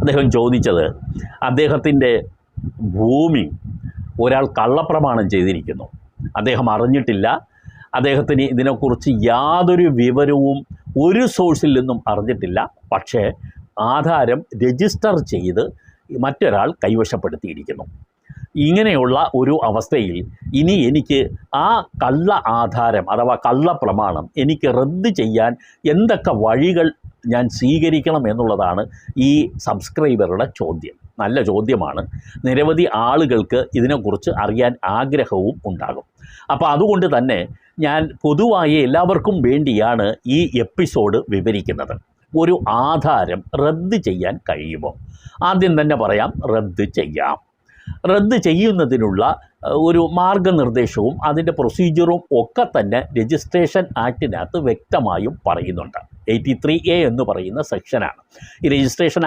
അദ്ദേഹം ചോദിച്ചത്, അദ്ദേഹത്തിൻ്റെ ഭൂമി ഒരാൾ കള്ളപ്രമാണം ചെയ്തിരിക്കുന്നു, അദ്ദേഹം അറിഞ്ഞിട്ടില്ല, അദ്ദേഹത്തിന് ഇതിനെക്കുറിച്ച് യാതൊരു വിവരവും ഒരു സോഴ്സിൽ നിന്നും അറിഞ്ഞിട്ടില്ല, പക്ഷേ ആധാരം രജിസ്റ്റർ ചെയ്ത് മറ്റൊരാൾ കൈവശപ്പെടുത്തിയിരിക്കുന്നു. ഇങ്ങനെയുള്ള ഒരു അവസ്ഥയിൽ ഇനി എനിക്ക് ആ കള്ള ആധാരം അഥവാ കള്ളപ്രമാണം എനിക്ക് റദ്ദ് ചെയ്യാൻ എന്തൊക്കെ വഴികൾ ഞാൻ സ്വീകരിക്കണം എന്നുള്ളതാണ് ഈ സബ്സ്ക്രൈബറുടെ ചോദ്യം. നല്ല ചോദ്യമാണ്. നിരവധി ആളുകൾക്ക് ഇതിനെക്കുറിച്ച് അറിയാൻ ആഗ്രഹവും ഉണ്ടാകും. അപ്പോൾ അതുകൊണ്ട് തന്നെ ഞാൻ പൊതുവായി എല്ലാവർക്കും വേണ്ടിയാണ് ഈ എപ്പിസോഡ് വിവരിക്കുന്നത്. ഒരു ആധാരം റദ്ദ് ചെയ്യാൻ കഴിയുമോ? ആദ്യം തന്നെ പറയാം, റദ്ദ് ചെയ്യാം. റദ്ദ് ചെയ്യുന്നതിനുള്ള ഒരു മാർഗനിർദ്ദേശവും അതിൻ്റെ പ്രൊസീജിയറും ഒക്കെ തന്നെ രജിസ്ട്രേഷൻ ആക്ടിനകത്ത് വ്യക്തമായും പറയുന്നുണ്ട്. 83A എന്ന് പറയുന്ന സെക്ഷനാണ്. ഈ രജിസ്ട്രേഷൻ